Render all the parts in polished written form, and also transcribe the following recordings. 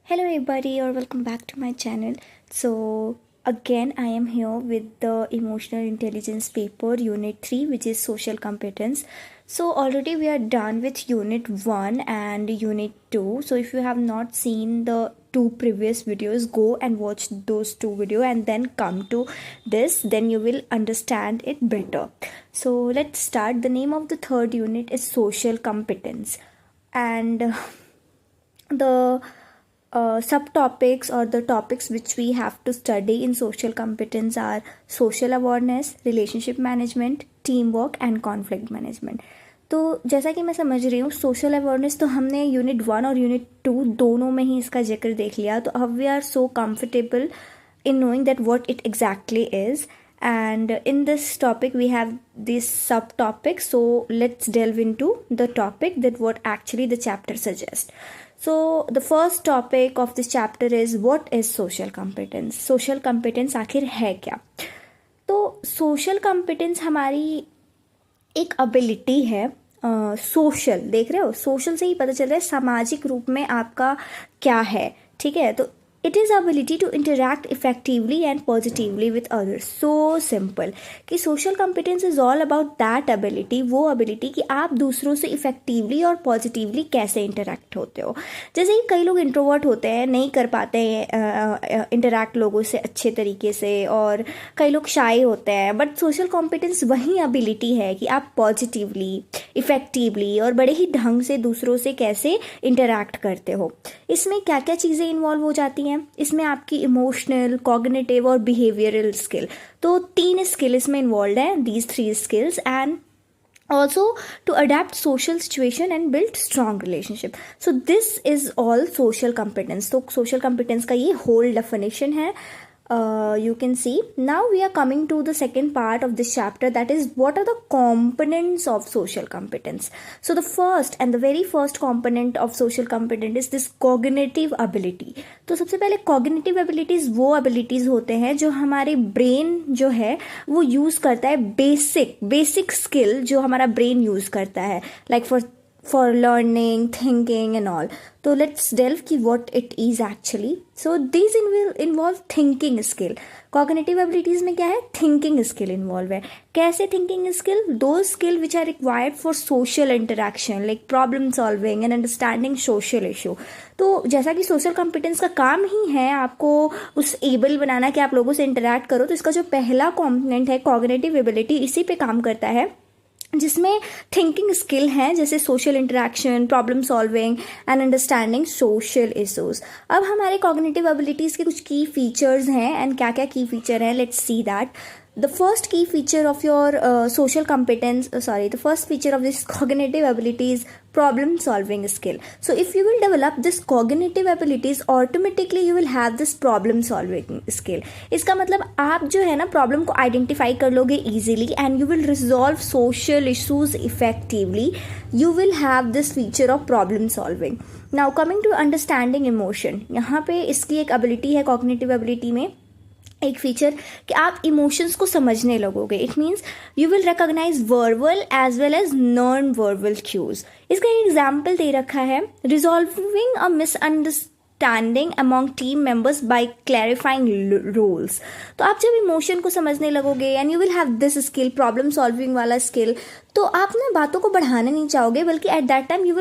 Hello everybody or welcome back to my channel. So again I am here with the emotional intelligence paper unit 3 which is social competence. So already we are done with unit 1 and unit 2. So if you have not seen the two previous videos, go and watch those two videos and then come to this, then you will understand it better. So let's start. The name of the third unit is social competence, and the subtopics or the topics which we have to study in social competence are social awareness, relationship management, teamwork and conflict management. तो जैसा कि मैं समझ रही हूँ social awareness तो हमने unit 1 और यूनिट 2 दोनों में ही इसका जिक्र देख लिया. तो अब we are so comfortable in knowing that what it exactly is, and in this topic we have these subtopics. So let's delve into the topic that what actually the chapter suggests. So the first topic of this chapter is what is social competence. Social competence आखिर है क्या? तो social competence हमारी एक ability है. Social देख रहे हो, सोशल से ही पता चल रहा है सामाजिक रूप में आपका क्या है. ठीक है, तो it is ability to interact effectively and positively with others. So simple कि social competence is all about that ability, वो एबिलिटी कि आप दूसरों से इफेक्टिवली और पॉजिटिवली कैसे इंटरैक्ट होते हो. जैसे कि कई लोग इंट्रोवर्ट होते हैं, नहीं कर पाते हैं इंटरैक्ट लोगों से अच्छे तरीके से, और कई लोग शाई होते हैं. बट सोशल कॉम्पिटेंस वही एबिलिटी है कि आप पॉजिटिवली, इफेक्टिवली और बड़े ही ढंग से दूसरों से कैसे इंटरैक्ट करते हो. इसमें क्या क्या चीज़ें इन्वॉल्व हो जाती हैं? इसमें आपकी इमोशनल, कॉग्निटिव और बिहेवियरल स्किल, तो 3 स्किल इसमें इन्वॉल्व हैं. These 3 skills and also to adapt social situation and build strong relationship. So this is all social competence. तो social competence का ये whole definition है. You can see. Now we are coming to the second part of this chapter, that is what are the components of social competence. So the first and the very first component of social competence is this cognitive ability. तो सबसे पहले cognitive abilities वो abilities होते हैं जो हमारे brain जो है वो use करता है, basic skill जो हमारा brain use करता है, like for learning, thinking and all. So let's delve ki what it is actually. So these involve thinking skill. Cognitive abilities में क्या है? Thinking skill involve है. कैसे thinking skill? Those skill which are required for social interaction, like problem solving and understanding social issue. तो जैसा कि social competence का काम ही है आपको उस able बनाना कि आप लोगों से interact करो, तो इसका जो पहला component है cognitive ability, इसी पे काम करता है, जिसमें थिंकिंग स्किल हैं जैसे social interaction, problem solving and understanding social issues. अब हमारे कॉग्निटिव एबिलिटीज़ के कुछ की फीचर्स हैं, एंड क्या क्या की फीचर हैं, let's see that. The first key feature of your social competence, the first feature of this cognitive ability is problem solving skill. So if you will develop this cognitive abilities, automatically you will have this problem solving skill. इसका मतलब आप जो है ना problem को identify कर लोगे easily and you will resolve social issues effectively. You will have this feature of problem solving. Now coming to understanding emotion, यहाँ पे इसकी एक ability है cognitive ability में, एक फीचर कि आप इमोशंस को समझने लगोगे. It means you will recognise verbal as well as non verbal cues. इसका एक एग्जाम्पल दे रखा है, resolving a misunderstanding among team members by clarifying roles. तो आप जब इमोशन को समझने लगोगे and you will have this skill, problem solving वाला स्किल, तो आप ना बातों को बढ़ाना नहीं चाहोगे, बल्कि at that time you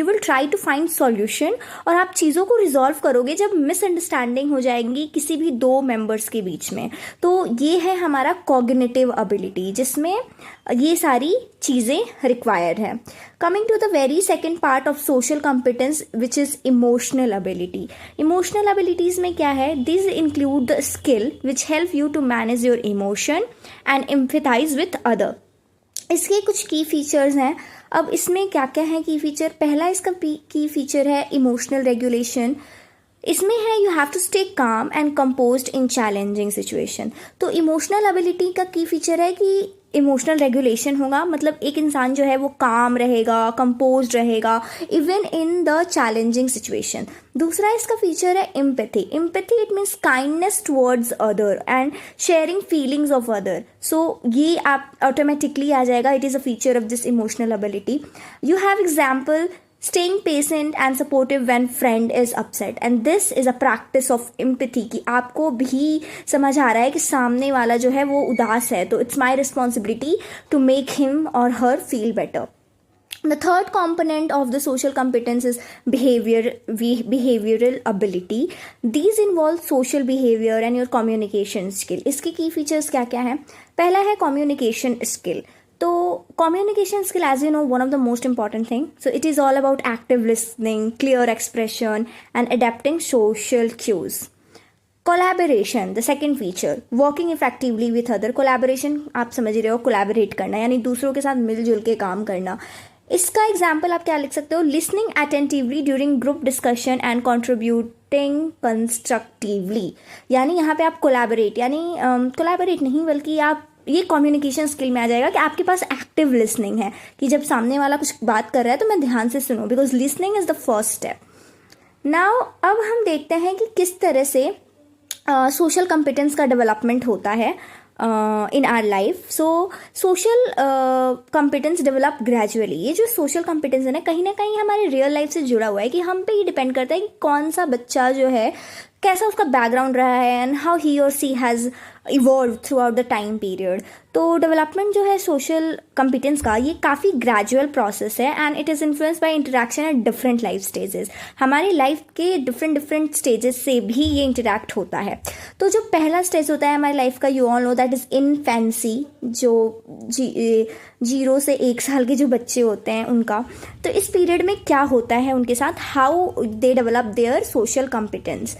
will try to find solution, और आप चीज़ों को रिजॉल्व करोगे जब मिसअंडरस्टैंडिंग हो जाएंगी किसी भी 2 मेंबर्स के बीच में. तो ये है हमारा कॉग्निटिव एबिलिटी जिसमें ये सारी चीज़ें रिक्वायर्ड है. Coming to the very second part of social competence which is emotional ability. Emotional abilities में क्या है? This include the skill which help you to manage your emotion and empathize with other. इसके कुछ की features हैं. अब इसमें क्या क्या है की फीचर? पहला इसका की फीचर है इमोशनल रेगुलेशन. इसमें है you have to stay calm and composed in challenging situation. तो इमोशनल एबिलिटी का की फीचर है कि इमोशनल रेगुलेशन होगा, मतलब एक इंसान जो है वो काम रहेगा, कंपोज्ड रहेगा even in the challenging situation. दूसरा इसका फीचर है empathy. Empathy it means kindness towards other and sharing feelings of other. So ये आप ऑटोमेटिकली आ जाएगा, it is a feature of this emotional ability. You have example staying patient and supportive when friend is upset, and this is a practice of empathy कि आपको भी समझ आ रहा है कि सामने वाला जो है वो उदास है, तो it's my responsibility to make him or her feel better. The third component of the social competence is behavioral ability. These involve social behavior and your communication skill. इसके key features क्या क्या हैं? पहला है communication skill. तो communication skill, as you know, one of the most important thing. So it is all about active listening, clear expression, and adapting social cues. Collaboration, the second feature, working effectively with other. Collaboration आप समझ रहे हो, collaborate करना यानी दूसरों के साथ मिलजुल के काम करना. इसका एग्जाम्पल आप क्या लिख सकते हो? Listening attentively during group discussion and contributing constructively. यानी यहाँ पे आप कोलैबोरेट, यानी कोलैबोरेट नहीं बल्कि आप, ये कम्युनिकेशन स्किल में आ जाएगा कि आपके पास एक्टिव लिसनिंग है, कि जब सामने वाला कुछ बात कर रहा है तो मैं ध्यान से सुनूं, because listening is the first step. Now अब हम देखते हैं कि किस तरह से सोशल कंपिटेंस का डेवलपमेंट होता है in our life. So social competence develop gradually. ये जो social competence है ना कहीं हमारे रियल लाइफ से जुड़ा हुआ है, कि हम पे ही डिपेंड करता है कि कौन सा बच्चा जो है कैसा उसका बैकग्राउंड रहा है एंड हाउ ही और she has evolve throughout the time period. तो डेवलपमेंट जो है सोशल कॉम्पिटेंस का ये काफ़ी ग्रेजुअल प्रोसेस है and it is influence by interaction at different life stages. हमारी लाइफ के डिफरेंट स्टेजेस से भी ये इंटरेक्ट होता है. तो जो पहला स्टेज होता है हमारी लाइफ का, you all know that is infancy, जो 0 से 1 साल के जो बच्चे होते हैं उनका. तो इस पीरियड में क्या होता है उनके साथ, how they develop their social competence.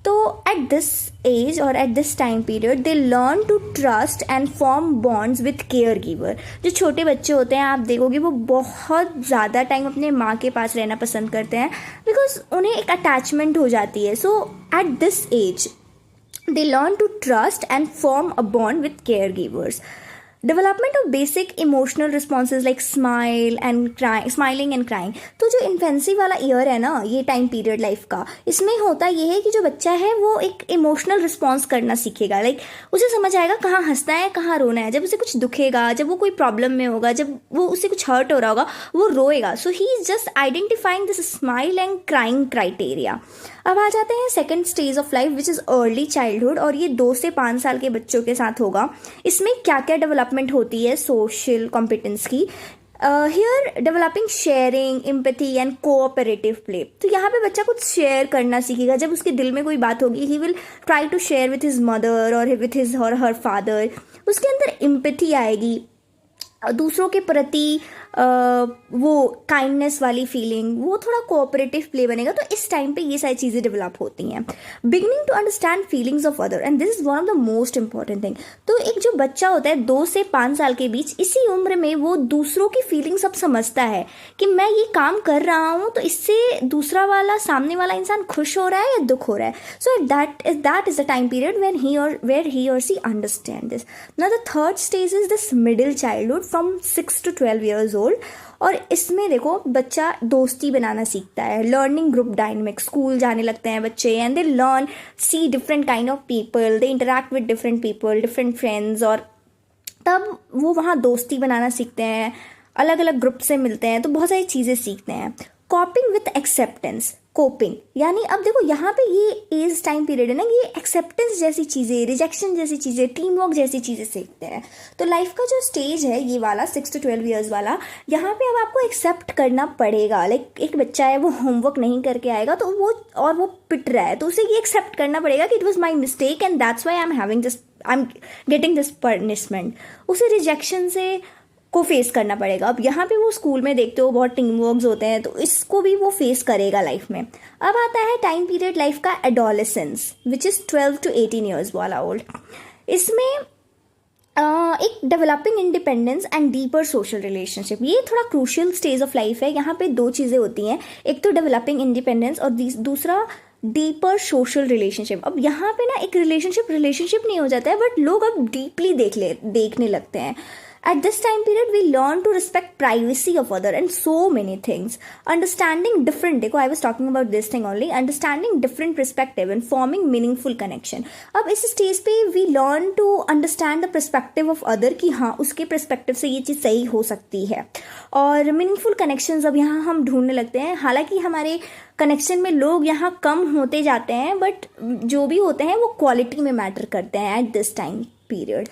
तो एट दिस एज और at this time period they learn to trust and form bonds with caregiver. जो छोटे बच्चे होते हैं आप देखोगे वो बहुत ज़्यादा टाइम अपने माँ के पास रहना पसंद करते हैं, बिकॉज उन्हें एक अटैचमेंट हो जाती है. So at this age they learn to trust and form a bond with caregivers. Development of basic emotional responses like smiling and crying. तो जो इन्फेंसी वाला ईयर है ना, ये टाइम पीरियड लाइफ का, इसमें होता ये है कि जो बच्चा है वो एक इमोशनल रिस्पॉन्स करना सीखेगा. लाइक उसे समझ आएगा कहाँ हंसना है कहाँ रोना है. जब उसे कुछ दुखेगा, जब वो कोई प्रॉब्लम में होगा, जब वो उसे कुछ हर्ट हो रहा होगा, वो रोएगा. So he is just identifying this smile and crying criteria. अब आ जाते हैं second stage of life which is early childhood, और ये 2 से 5 साल के बच्चों के साथ होगा. इसमें क्या क्या डेवलपमेंट होती है सोशल कॉम्पिटेंस की. Here developing sharing, empathy and cooperative play. तो यहाँ पे बच्चा कुछ शेयर करना सीखेगा. जब उसके दिल में कोई बात होगी he will try to share with his mother और with his or her father. उसके अंदर एम्पैथी आएगी, दूसरों के प्रति वो काइंडनेस वाली फीलिंग, वो थोड़ा कोऑपरेटिव प्ले बनेगा. तो इस टाइम पे ये सारी चीज़ें डेवलप होती हैं. Beginning to understand feelings of other, and this is one of the most important thing. तो एक जो बच्चा होता है 2 से 5 साल के बीच, इसी उम्र में वो दूसरों की फीलिंग्स अब समझता है कि मैं ये काम कर रहा हूँ तो इससे दूसरा वाला, सामने वाला इंसान खुश हो रहा है या दुख हो रहा है. So that is the time period where he और she understand this. Now the third stage is this middle childhood from 6 to 12 years old. और इसमें देखो बच्चा दोस्ती बनाना सीखता है, लर्निंग ग्रुप डायनेमिक. स्कूल जाने लगते हैं बच्चे and they learn see different kind of people, they interact with different people, different friends, और तब वो वहाँ दोस्ती बनाना सीखते हैं, अलग अलग ग्रुप से मिलते हैं, तो बहुत सारी चीज़ें सीखते हैं. कॉपिंग विथ एक्सेप्टेंस, कोपिंग, यानी अब देखो यहाँ पे ये एज टाइम पीरियड है ना, ये एक्सेप्टेंस जैसी चीज़ें, रिजेक्शन जैसी चीज़ें, टीम वर्क जैसी चीज़ें सीखते हैं. तो लाइफ का जो स्टेज है ये वाला 6 to 12 years वाला, यहाँ पे अब आपको एक्सेप्ट करना पड़ेगा. लाइक एक बच्चा है वो होमवर्क नहीं करके आएगा तो वो पिट रहा है, तो उसे ये एक्सेप्ट करना पड़ेगा कि it was my mistake and that's why I am getting this punishment. उसे रिजेक्शन से को फेस करना पड़ेगा. अब यहाँ पे वो स्कूल में देखते हो बहुत टीम वर्क्स होते हैं, तो इसको भी वो फेस करेगा लाइफ में. अब आता है टाइम पीरियड लाइफ का adolescence which is 12 to 18 years वाला ओल्ड. इसमें एक developing independence and deeper social relationship, ये थोड़ा क्रूशियल स्टेज ऑफ लाइफ है. यहाँ पे 2 चीज़ें होती हैं, एक तो डेवलपिंग इंडिपेंडेंस और दूसरा डीपर सोशल रिलेशनशिप. अब यहाँ पे ना एक रिलेशनशिप नहीं हो जाता है, बट लोग अब डीपली देखने लगते हैं. At this time period, we learn to respect privacy of other and so many things. Understanding different, देखो I was talking about this thing only, understanding different perspective and forming meaningful connection. अब इस stage पे we learn to understand the perspective of other कि हाँ उसके perspective से ये चीज़ सही हो सकती है, और meaningful connections अब यहाँ हम ढूंढने लगते हैं. हालांकि हमारे कनेक्शन में लोग यहाँ कम होते जाते हैं, बट जो भी होते हैं वो क्वालिटी में मैटर करते हैं एट दिस टाइम पीरियड.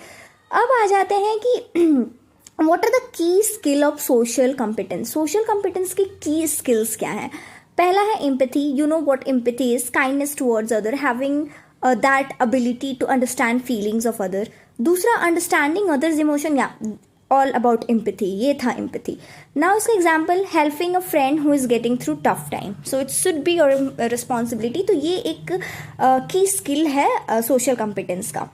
अब आ जाते हैं कि what are the key skill of social competence. Social competence की की स्किल्स क्या हैं? पहला है empathy. You know what empathy is? Kindness towards other, having that ability to understand feelings of other. दूसरा, अंडरस्टैंडिंग अदर्स इमोशन, या all about empathy. ये था empathy. Now इसका example, helping a friend who is getting through tough time. So it should be your responsibility. तो ये एक की skill है सोशल कॉम्पिटेंस का.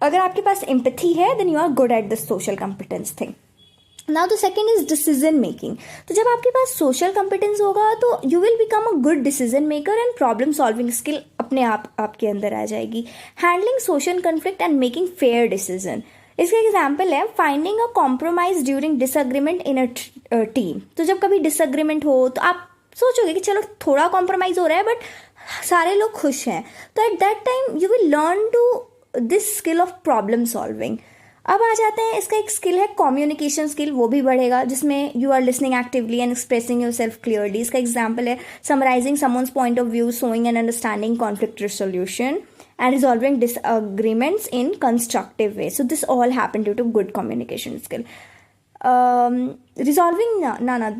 अगर आपके पास एम्पैथी है then you are good at this social competence thing. Now the second is decision making. तो जब आपके पास सोशल कॉम्पिटेंस होगा तो you will become a good decision maker and problem solving skill अपने आप आपके अंदर आ जाएगी. Handling social conflict and making fair decision. इसका एग्जाम्पल है finding a compromise during disagreement in a team. तो जब कभी डिसएग्रीमेंट हो तो आप सोचोगे कि चलो थोड़ा कॉम्प्रोमाइज हो रहा है बट सारे लोग खुश हैं. तो at that time you will learn to this skill of problem solving. अब आ जाते हैं, इसका एक स्किल है कम्युनिकेशन स्किल. वो भी बढ़ेगा जिसमें you are listening actively and expressing yourself clearly. इसका एग्जाम्पल है summarising someone's point of view, showing and understanding conflict resolution and resolving disagreements in constructive way. So this all happened due to good communication skill. Resolving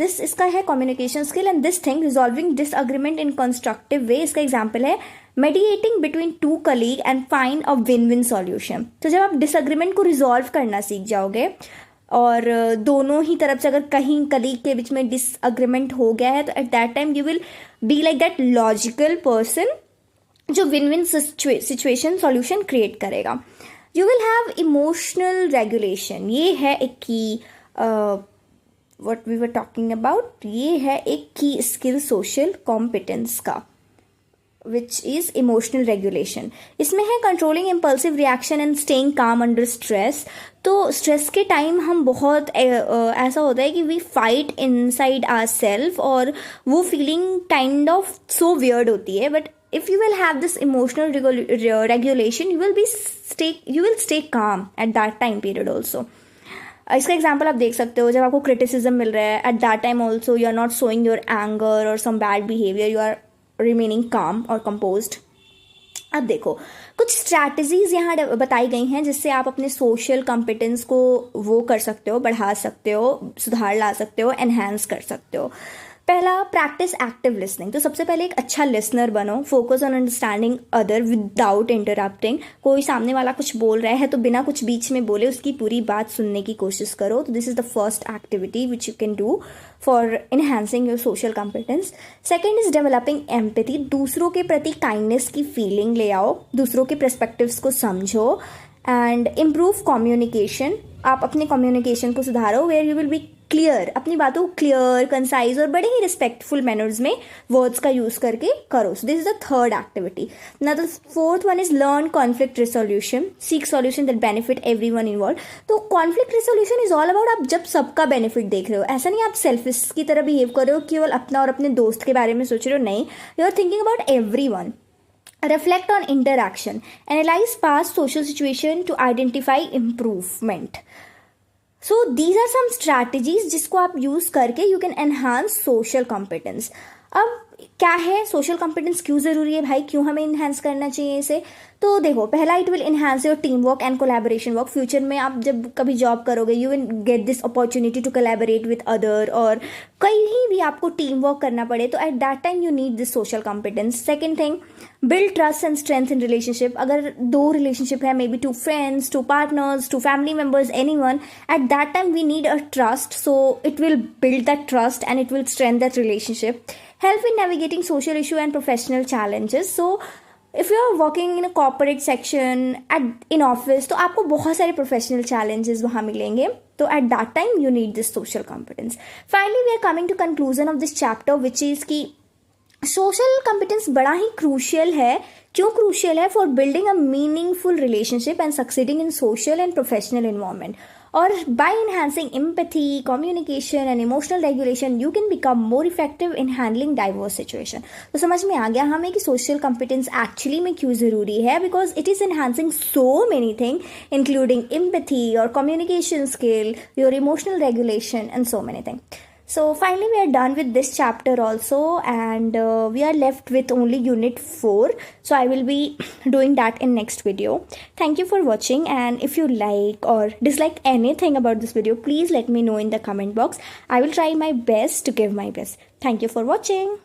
this इसका है communication skill, and this thing resolving disagreement in constructive way इसका example है mediating between two colleague and find a win-win solution. तो जब आप disagreement को resolve करना सीख जाओगे और दोनों ही तरफ से अगर कहीं कलीग के बीच में डिसअग्रीमेंट हो गया है तो at that time you will be like that logical person जो win win situation solution create करेगा. You will have emotional regulation. ये है एक key what we were talking about. ये है एक की स्किल सोशल कॉम्पिटेंस का विच इज इमोशनल रेगुलेशन. इसमें है controlling impulsive reaction and staying calm under stress. तो स्ट्रेस के टाइम हम बहुत ऐसा होता है कि we fight inside our self और वो feeling kind of so weird होती है. But if you will have this emotional regulation you will stay calm at that time period also. इसका एग्जाम्पल आप देख सकते हो जब आपको क्रिटिसिज्म मिल रहा है at that time also you are not showing your anger और some bad behaviour, you are remaining calm और कंपोज्ड. अब देखो कुछ स्ट्रैटेजीज यहाँ बताई गई हैं जिससे आप अपने सोशल कॉम्पिटेंस को वो कर सकते हो, बढ़ा सकते हो, सुधार ला सकते हो, एनहांस कर सकते हो. पहला, प्रैक्टिस एक्टिव लिसनिंग. तो सबसे पहले एक अच्छा लिसनर बनो. Focus on understanding other without interrupting. कोई सामने वाला कुछ बोल रहा है तो बिना कुछ बीच में बोले उसकी पूरी बात सुनने की कोशिश करो. तो this is the first activity which you can do for enhancing your social competence. Second is developing empathy. दूसरों के प्रति काइंडनेस की फीलिंग ले आओ, दूसरों के पर्सपेक्टिव्स को समझो. And improve communication. आप अपने कम्युनिकेशन को सुधारो where you will be clear. अपनी बातों को क्लियर, कंसाइज और बड़े ही रिस्पेक्टफुल मैनर्स में वर्ड्स का यूज करके करो. So this is the third activity. Now the fourth one is learn conflict resolution. Seek solution that benefit everyone involve. तो conflict resolution is all about आप जब सबका बेनिफिट देख रहे हो. ऐसा नहीं आप सेल्फिश की तरह बिहेव कर रहे हो, केवल अपना और अपने दोस्त के बारे में सोच रहे हो. नहीं, you are thinking about everyone. Reflect on interaction. Analyze past social situation to identify improvement. So these are some strategies जिसको आप यूज करके you can enhance social competence. अब क्या है सोशल कॉम्पिटेंस, क्यों ज़रूरी है भाई, क्यों हमें इन्हांस करना चाहिए इसे? तो देखो, पहला it will enhance your team work and collaboration work. Future में आप जब कभी जॉब करोगे you will get this opportunity to collaborate with other, और कहीं भी आपको टीम वर्क करना पड़े तो at that time you need this social competence. Second thing, build trust and strength in relationship. अगर दो रिलेशनशिप है, maybe two friends, two partners, two family members, anyone, at that time we need a trust. So it will build that trust and it will strengthen that relationship. Help in navigating social issue and professional challenges. So if you are working in a corporate section in office तो आपको बहुत सारे professional challenges वहाँ मिलेंगे. तो at that time you need this social competence. Finally we are coming to conclusion of this chapter which is कि social competence बड़ा ही crucial है. क्यों क्रूशियल है? For building a meaningful relationship and succeeding in social and professional environment. or by enhancing empathy, communication and emotional regulation you can become more effective in handling diverse situation. तो समझ में आ गया हमें कि social competence actually में क्यों ज़रूरी है, because it is enhancing so many things including empathy, your communication skill, your emotional regulation and so many things. So finally we are done with this chapter also, and we are left with only unit 4. So I will be doing that in next video. Thank you for watching, and if you like or dislike anything about this video, please let me know in the comment box. I will try my best to give my best. Thank you for watching.